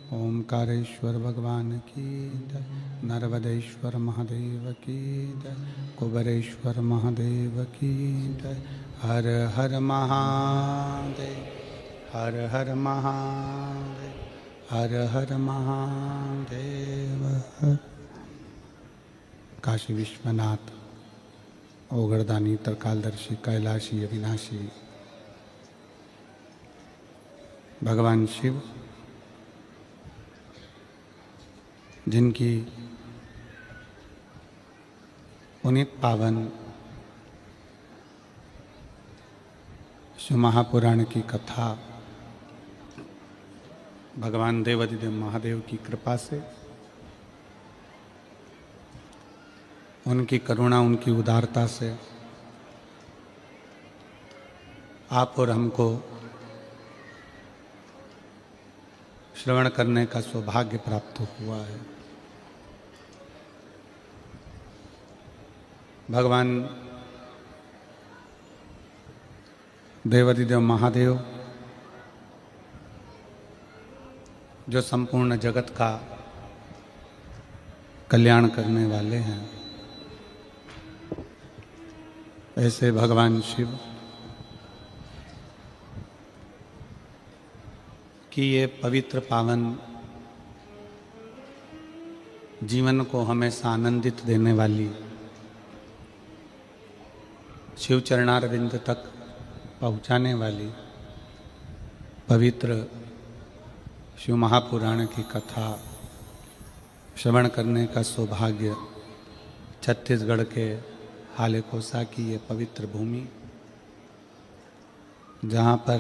ओमकारेश्वर भगवान की जय। नर्मदेश्वर महादेव की जय। कुबेरेश्वर महादेव की जय। हर हर महादेव, हर हर महादेव, हर हर महादेव। काशी विश्वनाथ, ओगरदानी, तरकालदर्शी, कैलाशी, अविनाशी भगवान शिव, जिनकी पुनीत पावन शिव महापुराण की कथा भगवान देवाधिदेव महादेव की कृपा से, उनकी करुणा, उनकी उदारता से आप और हमको श्रवण करने का सौभाग्य प्राप्त हुआ है। भगवान देवाधिदेव महादेव जो संपूर्ण जगत का कल्याण करने वाले हैं, ऐसे भगवान शिव कि ये पवित्र पावन जीवन को हमेशा आनंदित देने वाली शिव चरणारविंद तक पहुँचाने वाली पवित्र शिव महापुराण की कथा श्रवण करने का सौभाग्य छत्तीसगढ़ के हालेकोसा की ये पवित्र भूमि, जहाँ पर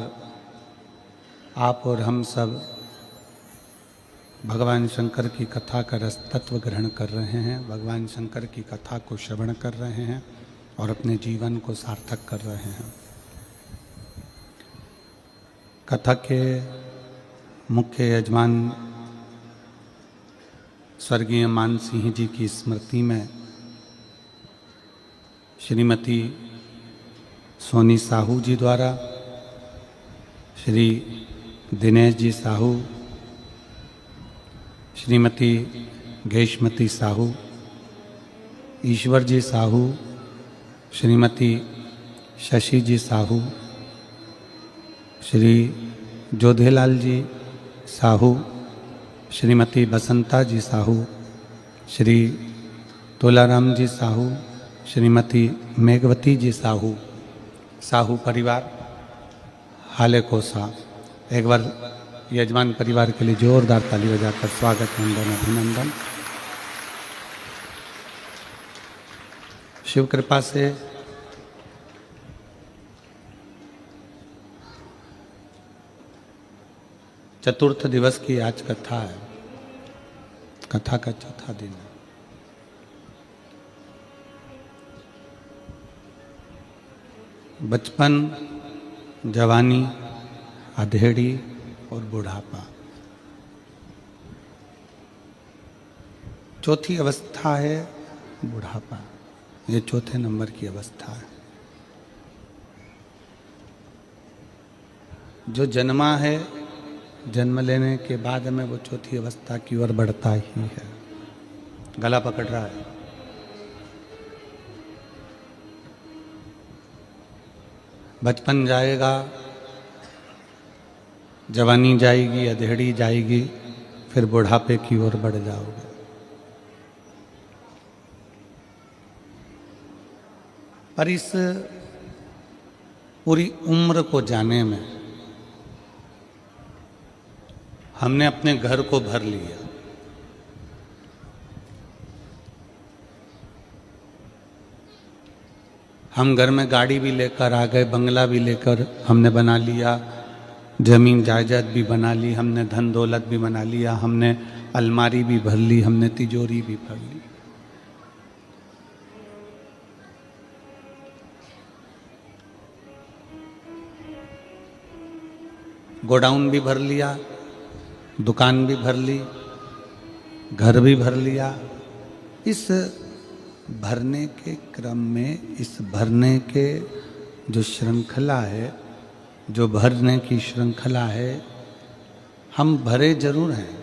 आप और हम सब भगवान शंकर की कथा का रस तत्व ग्रहण कर रहे हैं, भगवान शंकर की कथा को श्रवण कर रहे हैं और अपने जीवन को सार्थक कर रहे हैं। कथा के मुख्य यजमान स्वर्गीय मानसिंह जी की स्मृति में श्रीमती सोनी साहू जी द्वारा श्री दिनेश जी साहू, श्रीमती गेशमती साहू, ईश्वर जी साहू, श्रीमती शशि जी साहू, श्री जोधेलाल जी साहू, श्रीमती बसंता जी साहू, श्री तोलाराम जी साहू, श्रीमती मेघवती जी साहू, साहू परिवार हालेकोसा, एक बार यजमान परिवार के लिए जोरदार ताली बजाकर स्वागत, वंदन, अभिनंदन। शिव कृपा से चतुर्थ दिवस की आज कथा है, कथा का चौथा दिन है। बचपन, जवानी, अधेड़ी और बुढ़ापा, चौथी अवस्था है बुढ़ापा। ये चौथे नंबर की अवस्था है। जो जन्मा है, जन्म लेने के बाद में वो चौथी अवस्था की ओर बढ़ता ही है। गला पकड़ रहा है। बचपन जाएगा, जवानी जाएगी, अधेड़ी जाएगी, फिर बुढ़ापे की ओर बढ़ जाओगे। पर इस पूरी उम्र को जाने में हमने अपने घर को भर लिया। हम घर में गाड़ी भी लेकर आ गए, बंगला भी लेकर हमने बना लिया, जमीन जायदाद भी बना ली, हमने धन दौलत भी बना लिया, हमने अलमारी भी भर ली, हमने तिजोरी भी भर ली। गोडाउन भी भर लिया, दुकान भी भर ली, घर भी भर लिया। इस भरने के क्रम में, इस भरने के जो श्रृंखला है, जो भरने की श्रृंखला है, हम भरे जरूर हैं,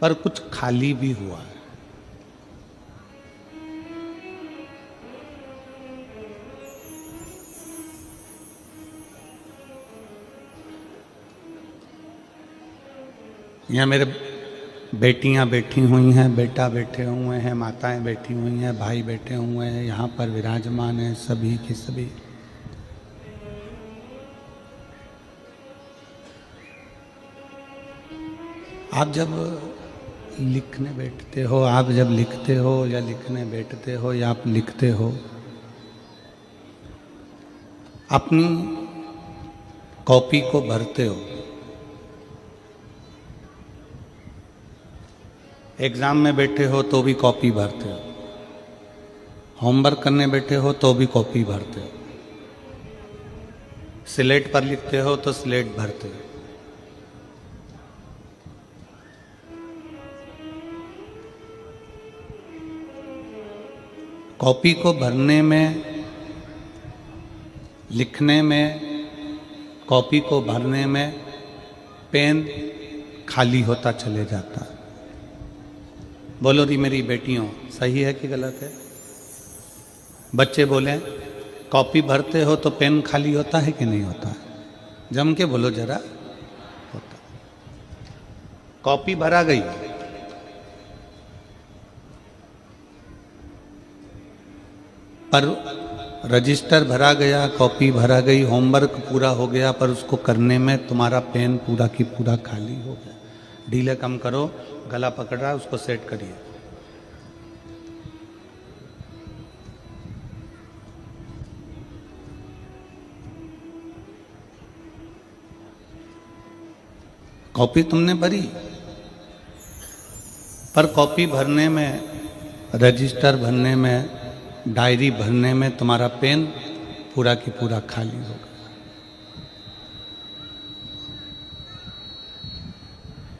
पर कुछ खाली भी हुआ है। यहाँ मेरे बेटियां बैठी हुई हैं, बेटा बैठे हुए हैं, माताएं बैठी हुई हैं, भाई बैठे हुए हैं, यहाँ पर विराजमान हैं सभी के सभी। आप जब लिखने बैठते हो, आप जब लिखते हो या लिखने बैठते हो या आप लिखते हो, अपनी कॉपी को भरते हो। एग्जाम में बैठे हो तो भी कॉपी भरते हो, होमवर्क करने बैठे हो तो भी कॉपी भरते हो, स्लेट पर लिखते हो तो स्लेट भरते हो। कॉपी को भरने में, लिखने में, कॉपी को भरने में पेन खाली होता चले जाता है। बोलो री मेरी बेटियों, सही है कि गलत है? बच्चे बोले कॉपी भरते हो तो पेन खाली होता है कि नहीं होता है? जम के बोलो जरा। होता। कॉपी भरा गई, पर रजिस्टर भरा गया, कॉपी भरा गई, होमवर्क पूरा हो गया, पर उसको करने में तुम्हारा पेन पूरा की पूरा खाली हो गया। ढीले कम करो, गला पकड़ रहा है, उसको सेट करिए। कॉपी तुमने भरी, पर कॉपी भरने में, रजिस्टर भरने में, डायरी भरने में तुम्हारा पेन पूरा की पूरा खाली हो गया।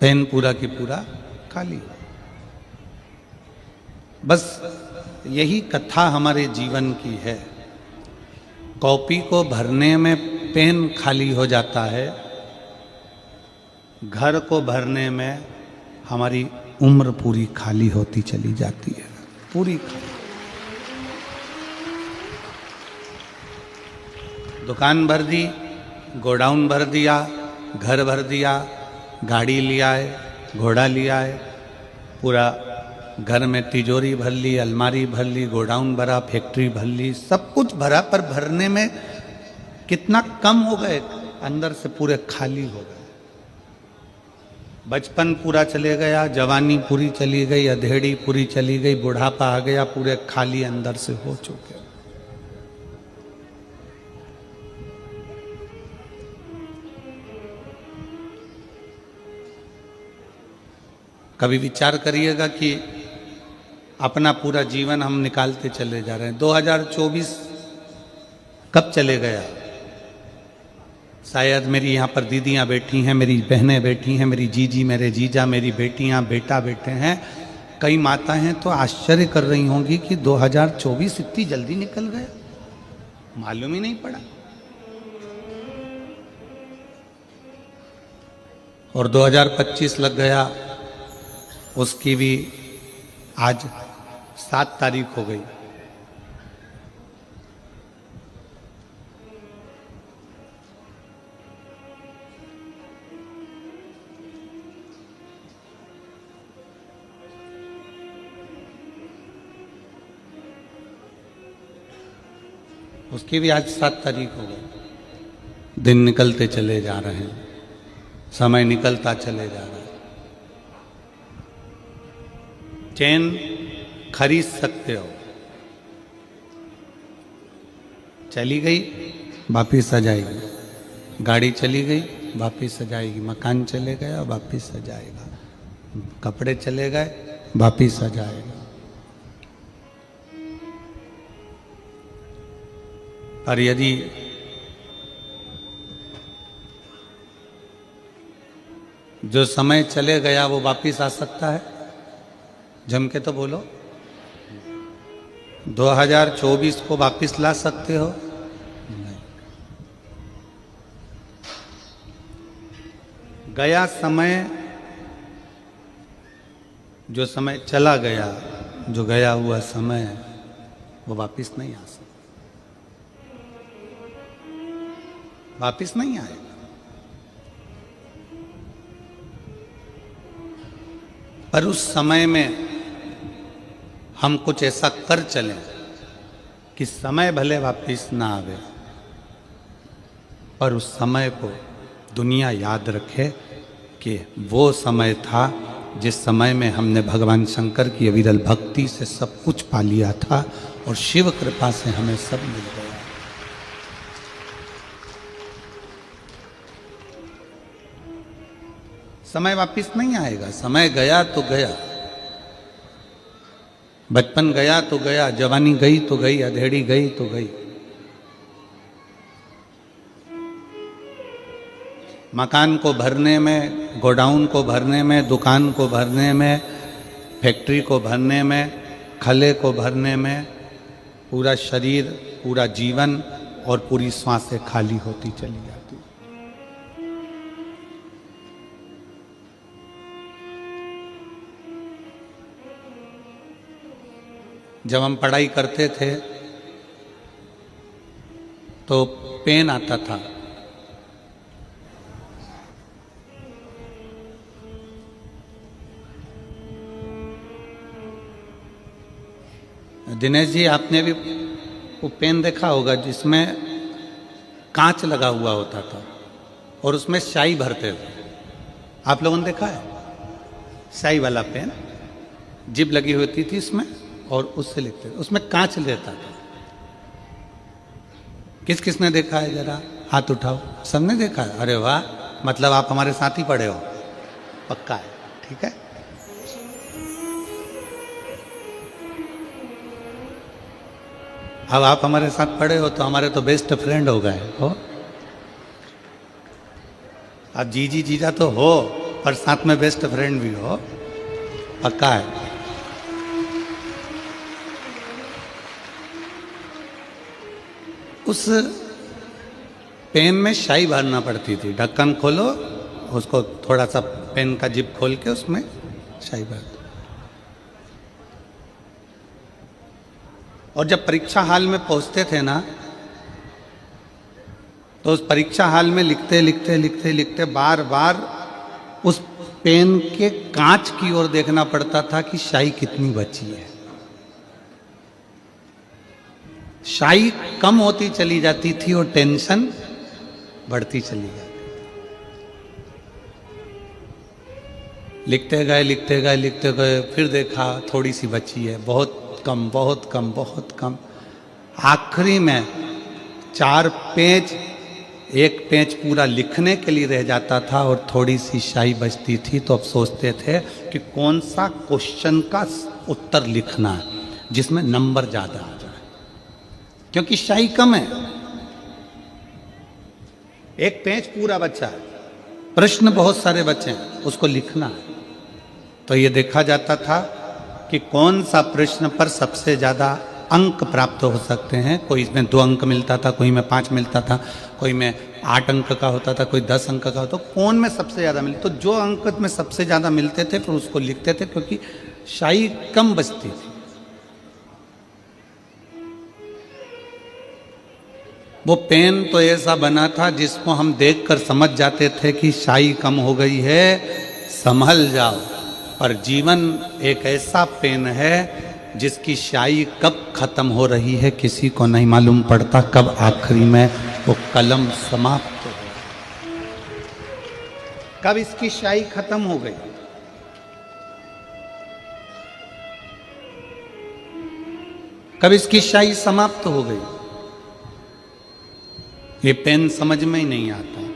पेन पूरा की पूरा खाली। बस यही कथा हमारे जीवन की है। कॉपी को भरने में पेन खाली हो जाता है, घर को भरने में हमारी उम्र पूरी खाली होती चली जाती है, पूरी खाली। दुकान भर दी, गोडाउन भर दिया, घर भर दिया, गाड़ी लिया है, घोड़ा लिया है, पूरा घर में तिजोरी भर ली, अलमारी भर ली, गोडाउन भरा, फैक्ट्री भर ली, सब कुछ भरा, पर भरने में कितना कम हो गए, अंदर से पूरे खाली हो गए। बचपन पूरा चले गया, जवानी पूरी चली गई, अधेड़ी पूरी चली गई, बुढ़ापा आ गया, पूरे खाली अंदर से हो चुके। कभी विचार करिएगा कि अपना पूरा जीवन हम निकालते चले जा रहे हैं। 2024 कब चले गया? शायद मेरी यहाँ पर दीदियाँ बैठी हैं, मेरी बहनें बैठी हैं, मेरी जीजी, मेरे जीजा, मेरी बेटियाँ, बेटा बैठे हैं, कई माताएं हैं, तो आश्चर्य कर रही होंगी कि 2024 इतनी जल्दी निकल गया, मालूम ही नहीं पड़ा। और 2025 लग गया, उसकी भी आज 7 तारीख हो गई। उसकी भी आज 7 तारीख हो गई। दिन निकलते चले जा रहे हैं, समय निकलता चले जा रहा है। चैन खरीद सकते हो, चली गई वापिस आ जाएगी, गाड़ी चली गई वापिस आ जाएगी, मकान चले गया वापिस आ जाएगा, कपड़े चले गए वापिस आ जाएगा। और यदि जो समय चले गया वो वापिस आ सकता है? जम के तो बोलो। 2024 को वापिस ला सकते हो? नहीं। गया समय जो समय चला गया, जो गया हुआ समय वो वापस नहीं आ सकता, वापस नहीं आएगा। पर उस समय में हम कुछ ऐसा कर चलें कि समय भले वापस ना आवे, पर उस समय को दुनिया याद रखे कि वो समय था जिस समय में हमने भगवान शंकर की अविरल भक्ति से सब कुछ पा लिया था और शिव कृपा से हमें सब मिल गया। समय वापस नहीं आएगा, समय गया तो गया, बचपन गया तो गया, जवानी गई तो गई, अधेड़ी गई तो गई। मकान को भरने में, गोडाउन को भरने में, दुकान को भरने में, फैक्ट्री को भरने में, खले को भरने में, पूरा शरीर, पूरा जीवन और पूरी सांसें खाली होती चली जाती। जब हम पढ़ाई करते थे तो पेन आता था, दिनेश जी आपने भी वो पेन देखा होगा जिसमें कांच लगा हुआ होता था और उसमें स्याही भरते थे। आप लोगों ने देखा है स्याही वाला पेन, जिब लगी होती थी इसमें और उससे लिखते थे, उसमें कांच लेता था। किस किसने देखा है, जरा हाथ उठाओ। सबने देखा है? अरे वाह, मतलब आप हमारे साथ ही पढ़े हो, पक्का है, ठीक है। अब आप हमारे साथ पढ़े हो तो हमारे तो बेस्ट फ्रेंड हो गए हो। आप जीजी जीजा तो हो पर साथ में बेस्ट फ्रेंड भी हो, पक्का है। उस पेन में स्याही भरना पड़ती थी, ढक्कन खोलो, उसको थोड़ा सा पेन का जिप खोल के उसमें स्याही भर दो। और जब परीक्षा हाल में पहुंचते थे ना तो उस परीक्षा हाल में लिखते लिखते लिखते लिखते बार बार उस पेन के कांच की ओर देखना पड़ता था कि स्याही कितनी बची है। स्याही कम होती चली जाती थी और टेंशन बढ़ती चली जाती। लिखते गए लिखते गए लिखते गए, फिर देखा थोड़ी सी बची है, बहुत कम बहुत कम बहुत कम। आखिरी में 4 पेज, एक पेज पूरा लिखने के लिए रह जाता था और थोड़ी सी स्याही बचती थी। तो अब सोचते थे कि कौन सा क्वेश्चन का उत्तर लिखना है जिसमें नंबर ज्यादा आ जाए, क्योंकि स्याही कम है। एक पेज पूरा बचा है, प्रश्न बहुत सारे बचे हैं, उसको लिखना है। तो ये देखा जाता था कि कौन सा प्रश्न पर सबसे ज्यादा अंक प्राप्त हो सकते हैं। कोई इसमें 2 अंक मिलता था, कोई में 5 मिलता था, कोई में 8 अंक का होता था, कोई 10 अंक का होता था। कौन में सबसे ज्यादा मिले, तो जो अंक में सबसे ज्यादा मिलते थे फिर उसको लिखते थे, क्योंकि स्याही कम बचती थी। वो पेन तो ऐसा बना था जिसको हम देखकर समझ जाते थे कि स्याही कम हो गई है, संभल जाओ। पर जीवन एक ऐसा पेन है जिसकी स्याही कब खत्म हो रही है किसी को नहीं मालूम पड़ता, कब आखिरी में वो कलम समाप्त हो गई, कब इसकी स्याही खत्म हो गई। कब इसकी स्याही समाप्त हो गई, ये पेन समझ में ही नहीं आता।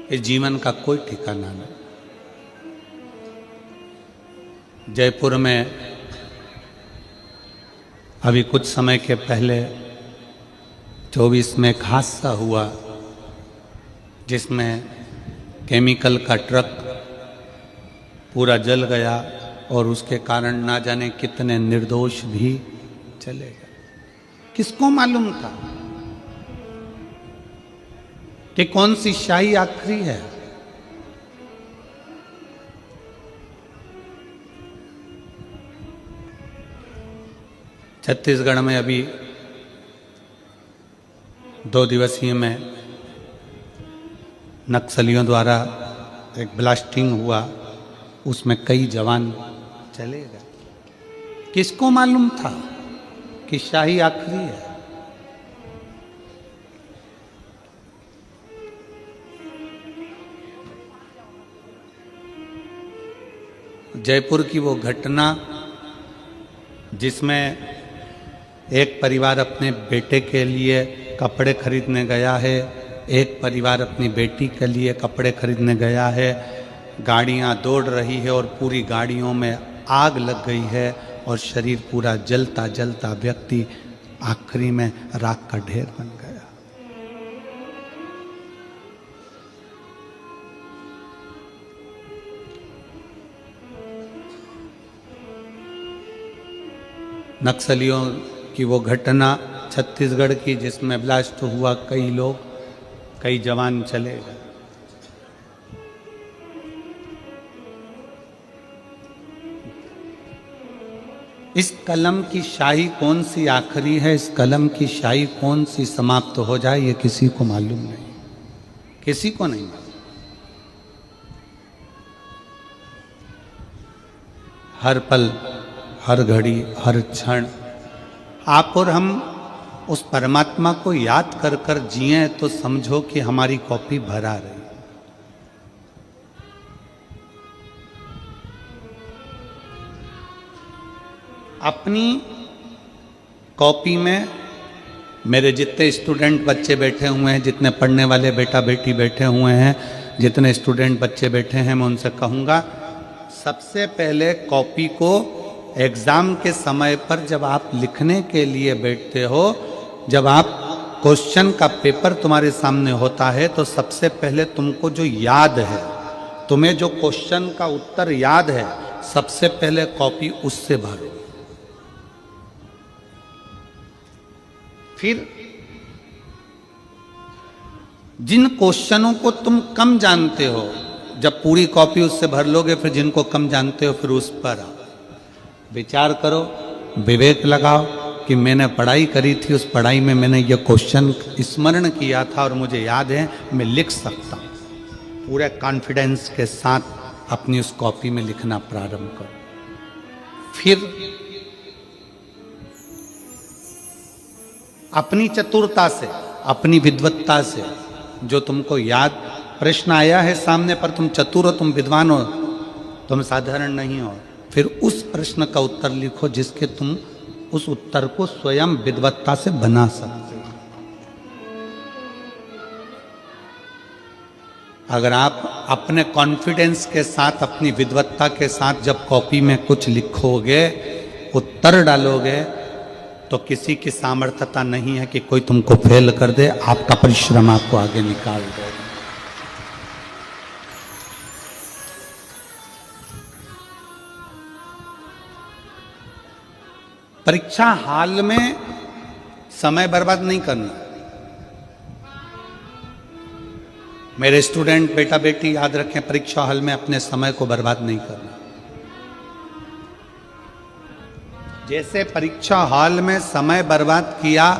इस जीवन का कोई ठिकाना नहीं। जयपुर में अभी कुछ समय के पहले 24 में एक हादसा हुआ जिसमें केमिकल का ट्रक पूरा जल गया, और उसके कारण ना जाने कितने निर्दोष भी चले गए। किसको मालूम था कि कौन सी शाही आखिरी है? छत्तीसगढ़ में अभी 2 दिवसीय में नक्सलियों द्वारा एक ब्लास्टिंग हुआ, उसमें कई जवान चले गए। किसको मालूम था कि शाही आखिरी है? जयपुर की वो घटना जिसमें एक परिवार अपने बेटे के लिए कपड़े खरीदने गया है, एक परिवार अपनी बेटी के लिए कपड़े खरीदने गया है, गाड़ियां दौड़ रही है और पूरी गाड़ियों में आग लग गई है और शरीर पूरा जलता जलता व्यक्ति आखिरी में राख का ढेर बन गया। नक्सलियों की वो घटना छत्तीसगढ़ की जिसमें ब्लास्ट हुआ, कई लोग, कई जवान चले गए। इस कलम की शाही कौन सी आखिरी है, इस कलम की शाही कौन सी समाप्त हो जाए, ये किसी को मालूम नहीं, किसी को नहीं मालूम। हर पल, हर घड़ी, हर क्षण आप और हम उस परमात्मा को याद कर कर जिए तो समझो कि हमारी कॉपी भरा रही। अपनी कॉपी में मेरे जितने स्टूडेंट बच्चे बैठे हुए हैं, जितने पढ़ने वाले बेटा बेटी बैठे हुए हैं, जितने स्टूडेंट बच्चे बैठे हैं, मैं उनसे कहूँगा सबसे पहले कॉपी को एग्ज़ाम के समय पर जब आप लिखने के लिए बैठते हो, जब आप क्वेश्चन का पेपर तुम्हारे सामने होता है, तो सबसे पहले तुमको जो याद है, तुम्हें जो क्वेश्चन का उत्तर याद है, सबसे पहले कॉपी उससे भरो। फिर जिन क्वेश्चनों को तुम कम जानते हो, जब पूरी कॉपी उससे भर लोगे, फिर जिनको कम जानते हो फिर उस पर आओ, विचार करो, विवेक लगाओ कि मैंने पढ़ाई करी थी, उस पढ़ाई में मैंने ये क्वेश्चन स्मरण किया था और मुझे याद है, मैं लिख सकता हूँ। पूरे कॉन्फिडेंस के साथ अपनी उस कॉपी में लिखना प्रारंभ करो। फिर अपनी चतुरता से, अपनी विद्वत्ता से, जो तुमको याद प्रश्न आया है सामने पर, तुम चतुर हो, तुम विद्वान हो, तुम साधारण नहीं हो, फिर उस प्रश्न का उत्तर लिखो जिसके तुम उस उत्तर को स्वयं विद्वत्ता से बना सकते हो। अगर आप अपने कॉन्फिडेंस के साथ, अपनी विद्वत्ता के साथ जब कॉपी में कुछ लिखोगे, उत्तर डालोगे, तो किसी की सामर्थ्यता नहीं है कि कोई तुमको फेल कर दे। आपका परिश्रम आपको आगे निकाल देगा। परीक्षा हाल में समय बर्बाद नहीं करना। मेरे स्टूडेंट बेटा बेटी याद रखें, परीक्षा हॉल में अपने समय को बर्बाद नहीं करना। जैसे परीक्षा हॉल में समय बर्बाद किया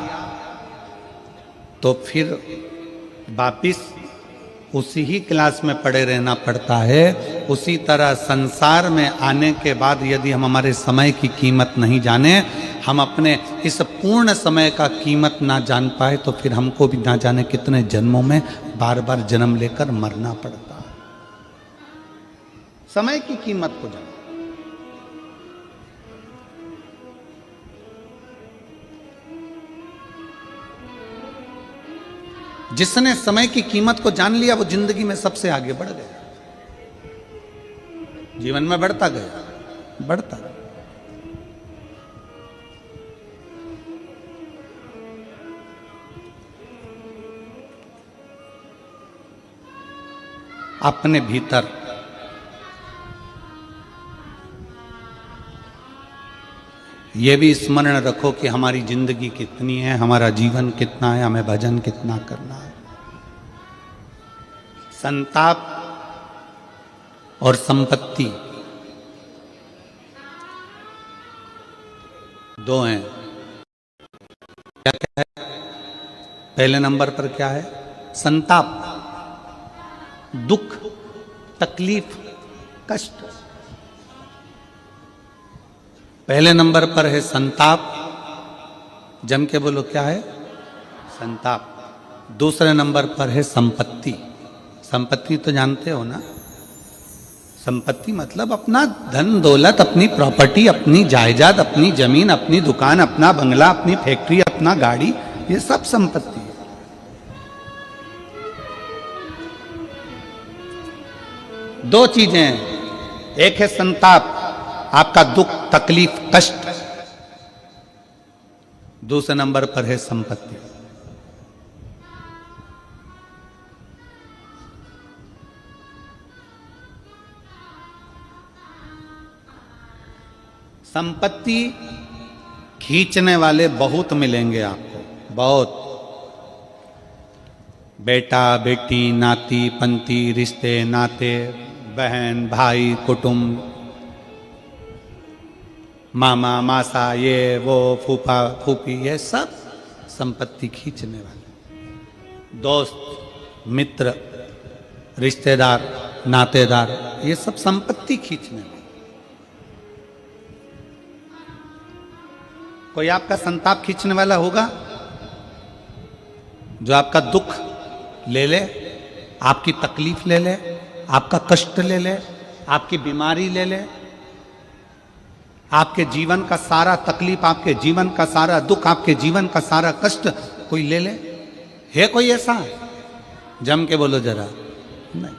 तो फिर वापिस उसी ही क्लास में पड़े रहना पड़ता है। उसी तरह संसार में आने के बाद यदि हम हमारे समय की कीमत नहीं जाने, हम अपने इस पूर्ण समय का कीमत ना जान पाए, तो फिर हमको भी ना जाने कितने जन्मों में बार बार जन्म लेकर मरना पड़ता है। समय की कीमत को जानो। जिसने समय की कीमत को जान लिया वो जिंदगी में सबसे आगे बढ़ गया, जीवन में बढ़ता गया, बढ़ता गया। अपने भीतर ये भी स्मरण रखो कि हमारी जिंदगी कितनी है, हमारा जीवन कितना है, हमें भजन कितना करना है। संताप और संपत्ति दो हैं। क्या क्या है? पहले नंबर पर क्या है? संताप, दुख, तकलीफ, कष्ट। पहले नंबर पर है संताप। जम के बोलो, क्या है? संताप। दूसरे नंबर पर है संपत्ति। संपत्ति तो जानते हो ना? संपत्ति मतलब अपना धन दौलत, अपनी प्रॉपर्टी, अपनी जायदाद, अपनी जमीन, अपनी दुकान, अपना बंगला, अपनी फैक्ट्री, अपना गाड़ी, ये सब संपत्ति है। दो चीजें हैं, एक है संताप, आपका दुख, तकलीफ, कष्ट। दूसरे नंबर पर है संपत्ति। संपत्ति खींचने वाले बहुत मिलेंगे आपको, बहुत। बेटा बेटी, नाती पंती, रिश्ते नाते, बहन भाई, कुटुंब, मामा मासा, ये वो, फूफा फूफी, ये सब संपत्ति खींचने वाले। दोस्त मित्र, रिश्तेदार, नातेदार, ये सब संपत्ति खींचने वाले। कोई आपका संताप खींचने वाला होगा जो आपका दुख ले ले, आपकी तकलीफ ले ले, आपका कष्ट ले ले, आपकी बीमारी ले ले, आपके जीवन का सारा तकलीफ, आपके जीवन का सारा दुख, आपके जीवन का सारा कष्ट कोई ले ले? है कोई ऐसा? जम के बोलो जरा। नहीं।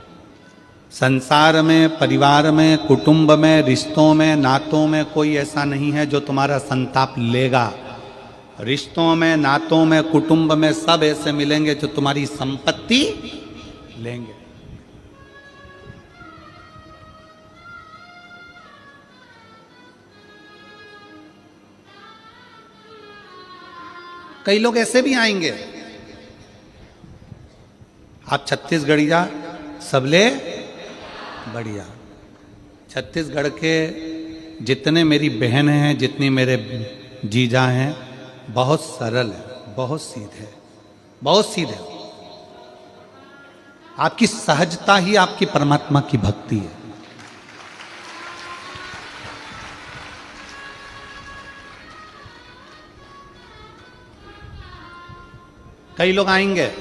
संसार में, परिवार में, कुटुंब में, रिश्तों में, नातों में कोई ऐसा नहीं है जो तुम्हारा संताप लेगा। रिश्तों में, नातों में, कुटुंब में सब ऐसे मिलेंगे जो तुम्हारी संपत्ति लेंगे। कई लोग ऐसे भी आएंगे, आप छत्तीसगढ़िया सबले बढ़िया। छत्तीसगढ़ के जितने मेरी बहन हैं, जितनी मेरे जीजा हैं, बहुत सरल है, बहुत सीधे, बहुत सीधे। आपकी सहजता ही आपकी परमात्मा की भक्ति है। कई लोग आएंगे,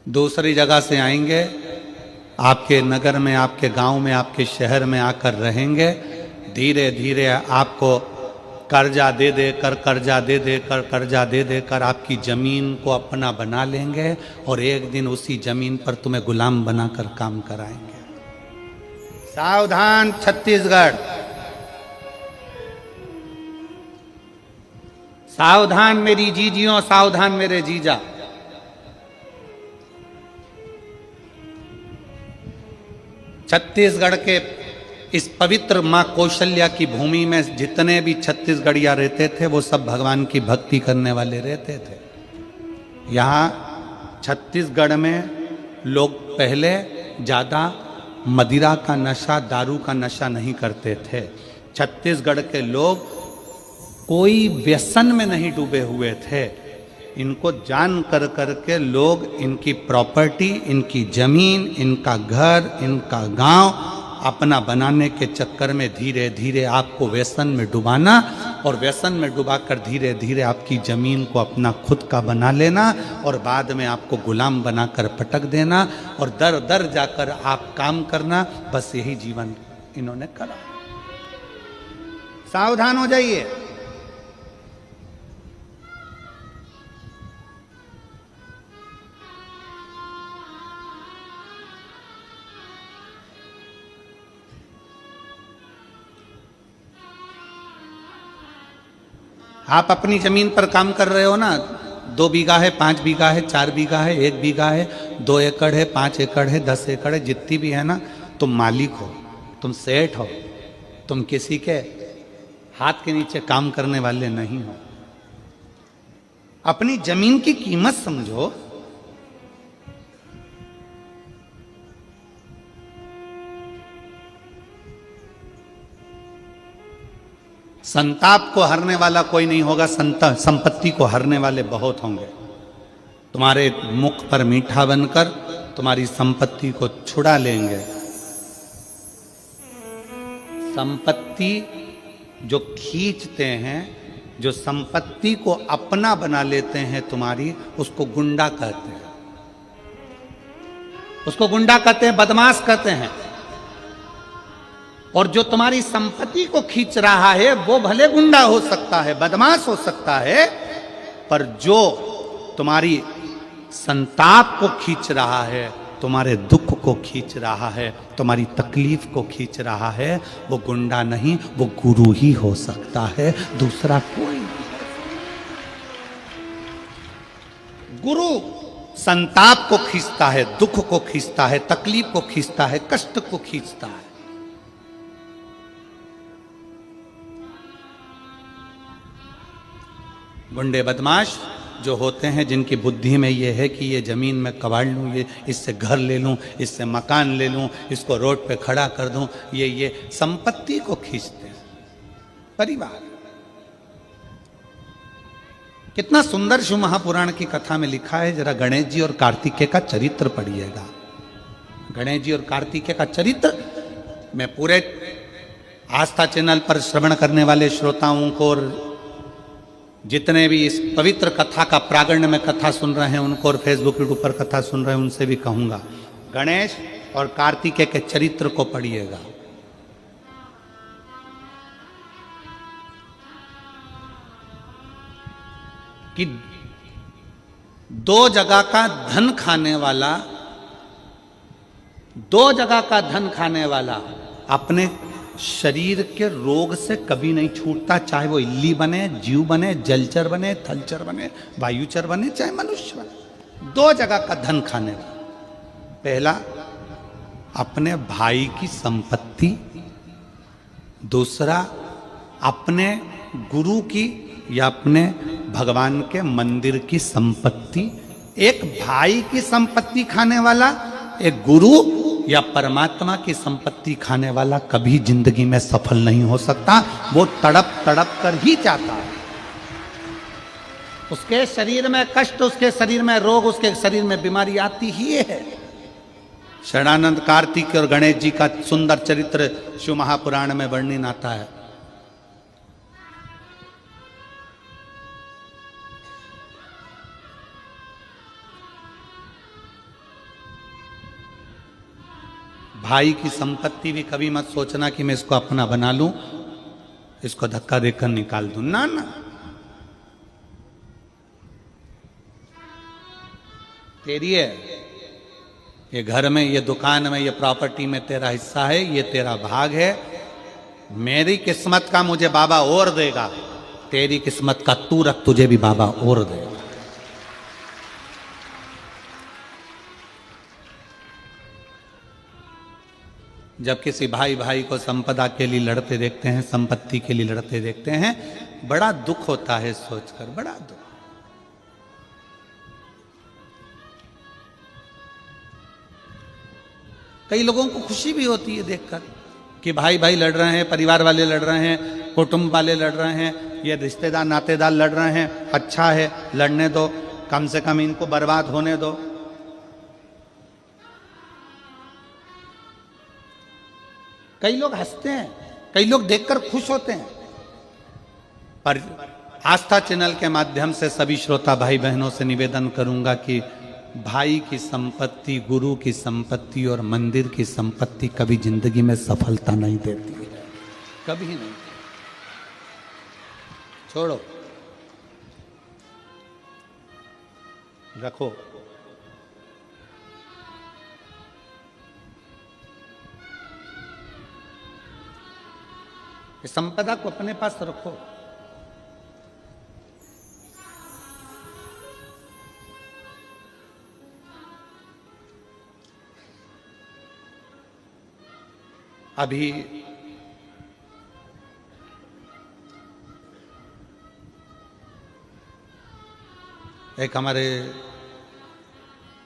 दूसरी जगह से आएंगे, आपके नगर में, आपके गांव में, आपके शहर में आकर रहेंगे। धीरे धीरे आपको कर्जा दे देकर, कर्जा दे देकर, कर्जा दे देकर आपकी जमीन को अपना बना लेंगे और एक दिन उसी जमीन पर तुम्हें गुलाम बनाकर काम कराएंगे। सावधान छत्तीसगढ़, सावधान मेरी जीजियों, सावधान मेरे जीजा। छत्तीसगढ़ के इस पवित्र मां कौशल्या की भूमि में जितने भी छत्तीसगढ़िया रहते थे वो सब भगवान की भक्ति करने वाले रहते थे। यहाँ छत्तीसगढ़ में लोग पहले ज़्यादा मदिरा का नशा, दारू का नशा नहीं करते थे। छत्तीसगढ़ के लोग कोई व्यसन में नहीं डूबे हुए थे। इनको जान कर करके लोग इनकी प्रॉपर्टी, इनकी जमीन, इनका घर, इनका गांव अपना बनाने के चक्कर में धीरे धीरे आपको व्यसन में डुबाना और व्यसन में डुबाकर धीरे धीरे आपकी जमीन को अपना खुद का बना लेना और बाद में आपको गुलाम बनाकर पटक देना और दर दर जाकर आप काम करना। बस यही जीवन इन्होंने करा। सावधान हो जाइए। आप अपनी जमीन पर काम कर रहे हो ना, 2 बीघा है, 5 बीघा है, 4 बीघा है, 1 बीघा है, 2 एकड़ है, 5 एकड़ है, 10 एकड़ है, जितनी भी है ना, तुम मालिक हो, तुम सेठ हो। तुम किसी के हाथ के नीचे काम करने वाले नहीं हो। अपनी जमीन की कीमत समझो। संताप को हरने वाला कोई नहीं होगा, संपत्ति को हरने वाले बहुत होंगे। तुम्हारे मुख पर मीठा बनकर तुम्हारी संपत्ति को छुड़ा लेंगे। संपत्ति जो खींचते हैं, जो संपत्ति को अपना बना लेते हैं तुम्हारी, उसको गुंडा कहते हैं। उसको गुंडा कहते हैं, बदमाश कहते हैं। और जो तुम्हारी संपत्ति को खींच रहा है वो भले गुंडा हो सकता है, बदमाश हो सकता है, पर जो तुम्हारी संताप को खींच रहा है, तुम्हारे दुख को खींच रहा है, तुम्हारी तकलीफ को खींच रहा है, वो गुंडा नहीं, वो गुरु ही हो सकता है, दूसरा कोई नहीं। गुरु संताप को खींचता है, दुख को खींचता है, तकलीफ को खींचता है, कष्ट को खींचता है। गुंडे बदमाश जो होते हैं, जिनकी बुद्धि में ये है कि ये जमीन में कबाड़ लूं, ये इससे घर ले लूं, इससे मकान ले लूं, इसको रोड पे खड़ा कर दूं, ये संपत्ति को खींचते हैं। परिवार कितना सुंदर शिव महापुराण की कथा में लिखा है। जरा गणेश जी और कार्तिकेय का चरित्र पढ़िएगा। गणेश जी और कार्तिकेय का चरित्र मैं पूरे आस्था चैनल पर श्रवण करने वाले श्रोताओं को और जितने भी इस पवित्र कथा का प्रागण्य में कथा सुन रहे हैं उनको, और फेसबुक यूट्यूब पर कथा सुन रहे हैं उनसे भी कहूंगा, गणेश और कार्तिकेय के चरित्र को पढ़िएगा। कि दो जगह का धन खाने वाला अपने शरीर के रोग से कभी नहीं छूटता, चाहे वो इल्ली बने, जीव बने, जलचर बने, थलचर बने, वायुचर बने, चाहे मनुष्य बने। दो जगह का धन खाने वाला। पहला अपने भाई की संपत्ति, दूसरा अपने गुरु की या अपने भगवान के मंदिर की संपत्ति। एक भाई की संपत्ति खाने वाला, एक गुरु या परमात्मा की संपत्ति खाने वाला कभी जिंदगी में सफल नहीं हो सकता। वो तड़प तड़प कर ही जाता है। उसके शरीर में कष्ट, उसके शरीर में रोग, उसके शरीर में बीमारी आती ही है। शरणानंद, कार्तिक और गणेश जी का सुंदर चरित्र शिव महापुराण में वर्णन आता है। भाई की संपत्ति भी कभी मत सोचना कि मैं इसको अपना बना लूं, इसको धक्का देकर निकाल दूं। ना ना, तेरी है। ये घर में, ये दुकान में, ये प्रॉपर्टी में तेरा हिस्सा है, ये तेरा भाग है। मेरी किस्मत का मुझे बाबा और देगा, तेरी किस्मत का तू रख, तुझे भी बाबा और देगा। जब किसी भाई भाई को संपदा के लिए लड़ते देखते हैं, संपत्ति के लिए लड़ते देखते हैं, बड़ा दुख होता है सोचकर, बड़ा दुख। कई लोगों को खुशी भी होती है देखकर कि भाई भाई लड़ रहे हैं, परिवार वाले लड़ रहे हैं, कुटुंब वाले लड़ रहे हैं, ये रिश्तेदार नातेदार लड़ रहे हैं। अच्छा है, लड़ने दो, कम से कम इनको बर्बाद होने दो। कई लोग हंसते हैं, कई लोग देखकर खुश होते हैं। पर आस्था चैनल के माध्यम से सभी श्रोता भाई बहनों से निवेदन करूंगा कि भाई की संपत्ति, गुरु की संपत्ति और मंदिर की संपत्ति कभी जिंदगी में सफलता नहीं देती है, कभी नहीं। छोड़ो, रखो। इस संपदा को अपने पास रखो। अभी एक हमारे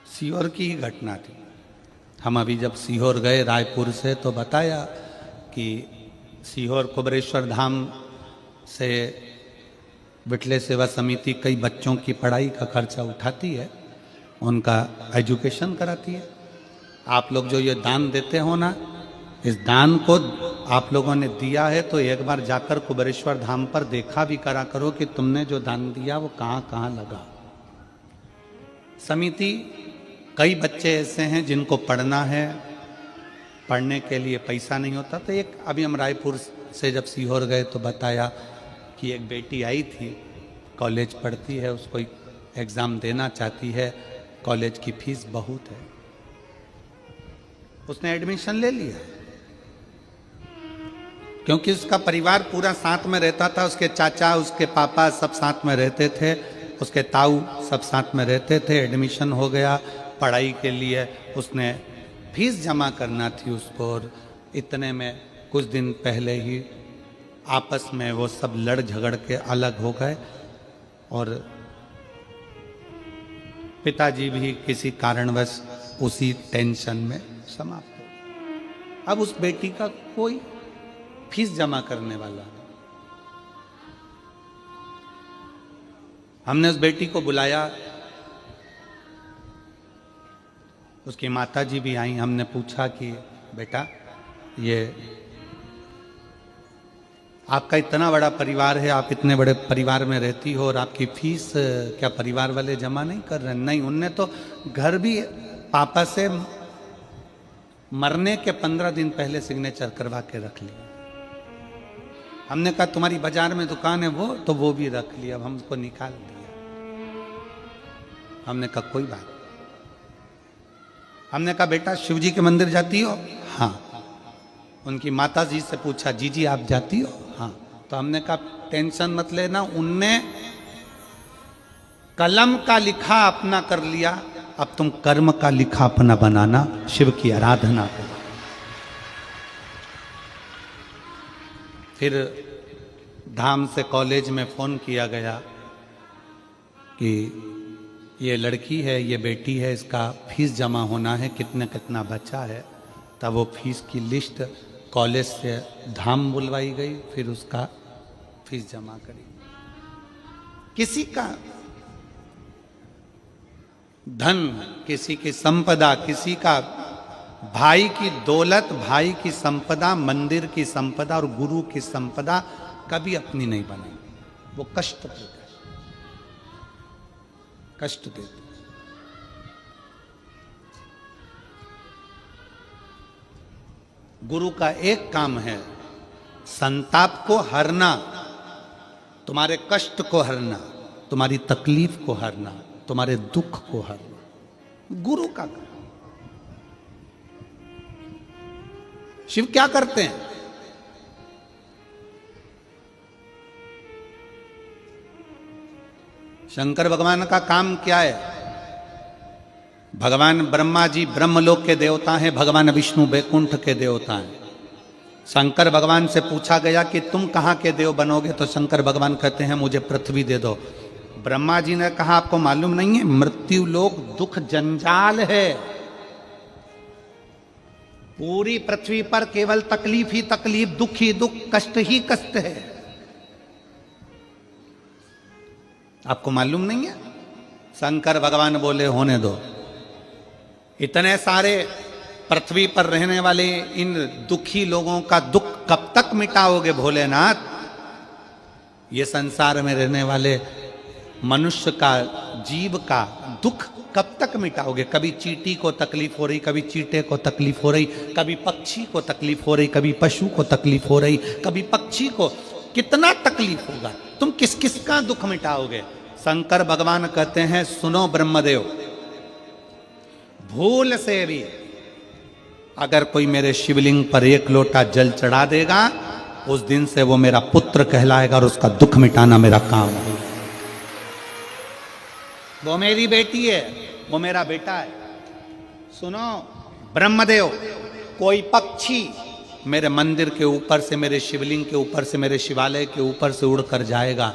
सीहोर की ही घटना थी। हम अभी जब सीहोर गए रायपुर से तो बताया कि सीहोर कुबरेश्वर धाम से विटले सेवा समिति कई बच्चों की पढ़ाई का खर्चा उठाती है, उनका एजुकेशन कराती है। आप लोग जो ये दान देते हो ना, इस दान को आप लोगों ने दिया है तो एक बार जाकर कुबरेश्वर धाम पर देखा भी करा करो कि तुमने जो दान दिया वो कहाँ कहाँ लगा। समिति, कई बच्चे ऐसे हैं जिनको पढ़ना है, पढ़ने के लिए पैसा नहीं होता। तो एक अभी हम रायपुर से जब सीहोर गए तो बताया कि एक बेटी आई थी, कॉलेज पढ़ती है, उसको एग्ज़ाम देना चाहती है, कॉलेज की फीस बहुत है, उसने एडमिशन ले लिया क्योंकि उसका परिवार पूरा साथ में रहता था। उसके चाचा, उसके पापा सब साथ में रहते थे, उसके ताऊ सब साथ में रहते थे। एडमिशन हो गया, पढ़ाई के लिए उसने फीस जमा करना थी उसको, और इतने में कुछ दिन पहले ही आपस में वो सब लड़ झगड़ के अलग हो गए और पिताजी भी किसी कारणवश उसी टेंशन में समाप्त हो गए। अब उस बेटी का कोई फीस जमा करने वाला नहीं। हमने उस बेटी को बुलाया, उसकी माता जी भी आई। हमने पूछा कि बेटा, ये आपका इतना बड़ा परिवार है, आप इतने बड़े परिवार में रहती हो और आपकी फीस क्या परिवार वाले जमा नहीं कर रहे? नहीं, उनने तो घर भी पापा से मरने के 15 दिन पहले सिग्नेचर करवा के रख लिया। हमने कहा तुम्हारी बाजार में दुकान है वो, तो वो भी रख लिया, अब हम उसको निकाल दिया। हमने कहा कोई बात। हमने कहा बेटा शिव जी के मंदिर जाती हो? हाँ। उनकी माता जी से पूछा, जीजी आप जाती हो? हाँ। तो हमने कहा टेंशन मत लेना, उनने कलम का लिखा अपना कर लिया, अब तुम कर्म का लिखा अपना बनाना, शिव की आराधना करो। फिर धाम से कॉलेज में फोन किया गया कि ये लड़की है, ये बेटी है, इसका फीस जमा होना है, कितना कितना बचा है। तब वो फीस की लिस्ट कॉलेज से धाम बुलवाई गई, फिर उसका फीस जमा करी। किसी का धन, किसी की संपदा, किसी का भाई की दौलत, भाई की संपदा, मंदिर की संपदा और गुरु की संपदा कभी अपनी नहीं बनेगी। वो कष्ट देता है, कष्ट देता है। गुरु का एक काम है संताप को हरना, तुम्हारे कष्ट को हरना, तुम्हारी तकलीफ को हरना, तुम्हारे दुख को हरना, गुरु का काम। शिव क्या करते हैं? शंकर भगवान का काम क्या है? भगवान ब्रह्मा जी ब्रह्मलोक के देवता हैं, भगवान विष्णु बैकुंठ के देवता हैं। शंकर भगवान से पूछा गया कि तुम कहाँ के देव बनोगे? तो शंकर भगवान कहते हैं मुझे पृथ्वी दे दो। ब्रह्मा जी ने कहा आपको मालूम नहीं है, मृत्यु लोक दुख जंजाल है, पूरी पृथ्वी पर केवल तकलीफ ही तकलीफ, दुख ही दुख, कष्ट ही कष्ट है। आपको मालूम नहीं है? शंकर भगवान बोले होने दो, इतने सारे पृथ्वी पर रहने वाले इन दुखी लोगों का दुख कब तक मिटाओगे भोलेनाथ? ये संसार में रहने वाले मनुष्य का, जीव का दुख कब तक मिटाओगे? कभी चींटी को तकलीफ हो रही, कभी चींटे को तकलीफ हो रही, कभी पक्षी को तकलीफ हो रही, कभी पशु को तकलीफ हो रही, कभी पक्षी को। कितना तकलीफ होगा? तुम किस किस का दुख मिटाओगे? शंकर भगवान कहते हैं सुनो ब्रह्मदेव, भूल से भी अगर कोई मेरे शिवलिंग पर 1 लोटा जल चढ़ा देगा, उस दिन से वो मेरा पुत्र कहलाएगा और उसका दुख मिटाना मेरा काम है। वो मेरी बेटी है, वो मेरा बेटा है। सुनो ब्रह्मदेव, कोई पक्षी मेरे मंदिर के ऊपर से, मेरे शिवलिंग के ऊपर से, मेरे शिवालय के ऊपर से उड़कर जाएगा,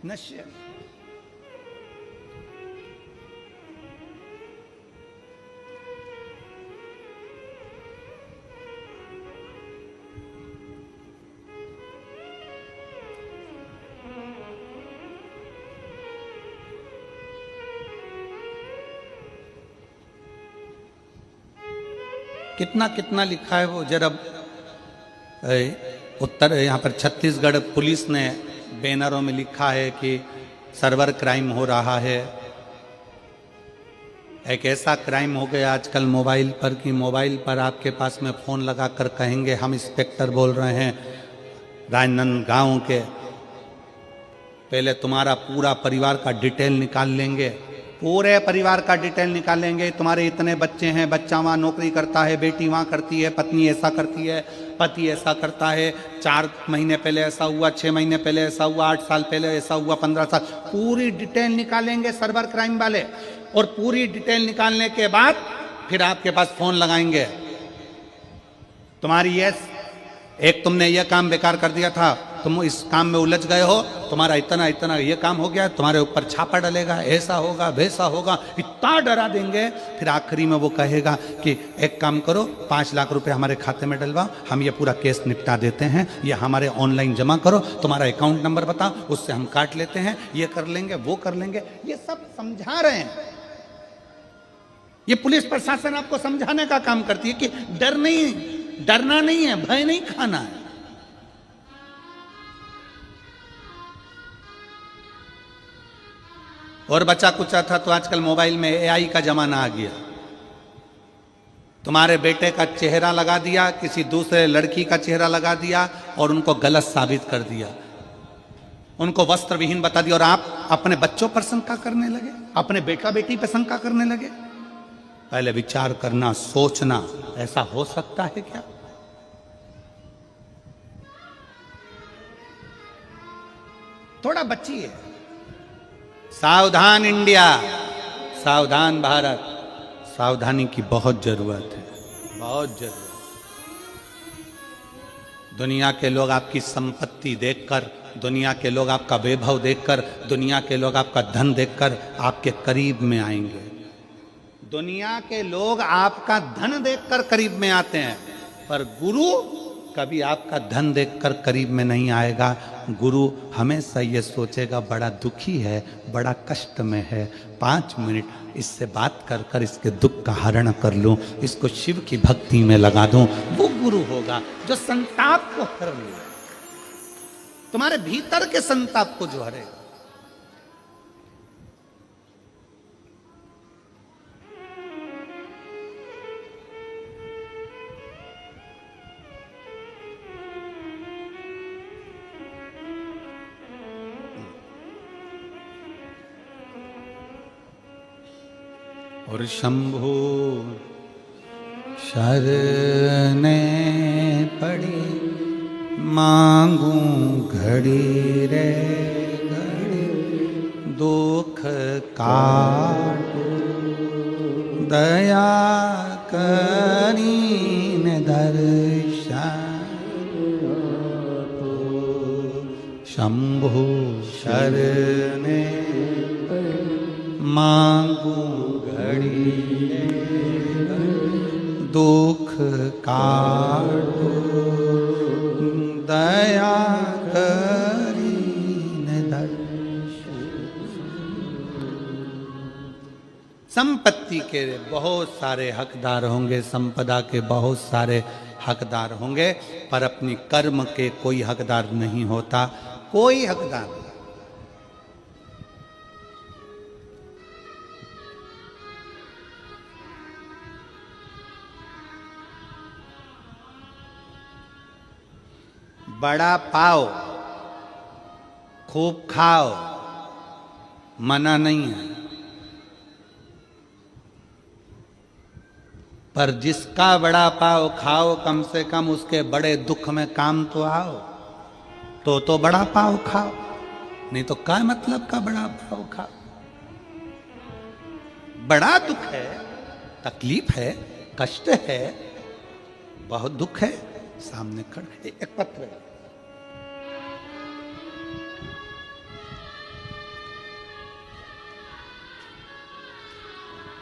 नश्य। कितना कितना लिखा है वो जरा। उत्तर यहाँ पर छत्तीसगढ़ पुलिस ने बैनरों में लिखा है कि सर्वर क्राइम हो रहा है। एक ऐसा क्राइम हो गया आजकल मोबाइल पर कि मोबाइल पर आपके पास में फ़ोन लगाकर कहेंगे हम इंस्पेक्टर बोल रहे हैं राजनांदगांव के, पहले तुम्हारा पूरा परिवार का डिटेल निकाल लेंगे, पूरे परिवार का डिटेल निकालेंगे। तुम्हारे इतने बच्चे हैं, बच्चा वहाँ नौकरी करता है, बेटी वहाँ करती है, पत्नी ऐसा करती है, पति ऐसा करता है, 4 महीने पहले ऐसा हुआ, 6 महीने पहले ऐसा हुआ, 8 साल पहले ऐसा हुआ, 15 साल, पूरी डिटेल निकालेंगे सर्वर क्राइम वाले। और पूरी डिटेल निकालने के बाद फिर आपके पास फोन लगाएंगे, तुम्हारी ये एक तुमने ये काम बेकार कर दिया था, तुम इस काम में उलझ गए हो, तुम्हारा इतना इतना ये काम हो गया, तुम्हारे ऊपर छापा डलेगा, ऐसा होगा वैसा होगा, इतना डरा देंगे। फिर आखिरी में वो कहेगा कि एक काम करो, 5 लाख रुपए हमारे खाते में डलवाओ, हम ये पूरा केस निपटा देते हैं, ये हमारे ऑनलाइन जमा करो, तुम्हारा अकाउंट नंबर बताओ, उससे हम काट लेते हैं, ये कर लेंगे वो कर लेंगे। ये सब समझा रहे हैं। ये पुलिस प्रशासन आपको समझाने का काम करती है कि डरना नहीं है, भय नहीं खाना है। और बचा कुचा था तो आजकल मोबाइल में एआई का जमाना आ गया। तुम्हारे बेटे का चेहरा लगा दिया, किसी दूसरे लड़की का चेहरा लगा दिया और उनको गलत साबित कर दिया, उनको वस्त्र विहीन बता दिया, और आप अपने बच्चों पर शंका करने लगे, अपने बेटा बेटी पर शंका करने लगे। पहले विचार करना, सोचना, ऐसा हो सकता है क्या? थोड़ा बचिए। सावधान इंडिया, सावधान भारत, सावधानी की बहुत जरूरत है, बहुत जरूरत। दुनिया के लोग आपकी संपत्ति देखकर, दुनिया के लोग आपका वैभव देखकर, दुनिया के लोग आपका धन देखकर आपके करीब में आएंगे। दुनिया के लोग आपका धन देखकर करीब में आते हैं, पर गुरु कभी आपका धन देखकर करीब में नहीं आएगा। गुरु हमेशा ये सोचेगा बड़ा दुखी है, बड़ा कष्ट में है, 5 मिनट इससे बात कर कर इसके दुख का हरण कर लूं, इसको शिव की भक्ति में लगा दूं। वो गुरु होगा जो संताप को हर ले, तुम्हारे भीतर के संताप को जो हरेगा। और शंभु शरणे पड़ी मांगू घड़ी रे घड़ी, दुख काटू दया करीन दर्शन। शंभु शरणे मांगू घड़ी दुख काटो दया करीन दर्शन। संपत्ति के बहुत सारे हकदार होंगे, संपदा के बहुत सारे हकदार होंगे, पर अपनी कर्म के कोई हकदार नहीं होता, कोई हकदार नहीं। बड़ा पाओ, खूब खाओ, मना नहीं है, पर जिसका बड़ा पाओ खाओ, कम से कम उसके बड़े दुख में काम तो आओ, तो बड़ा पाओ खाओ, नहीं तो क्या मतलब का बड़ा पाओ खाओ। बड़ा दुख है, तकलीफ है, कष्ट है, बहुत दुख है, सामने खड़े। एक पत्र है,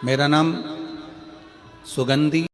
मेरा नाम सुगंधी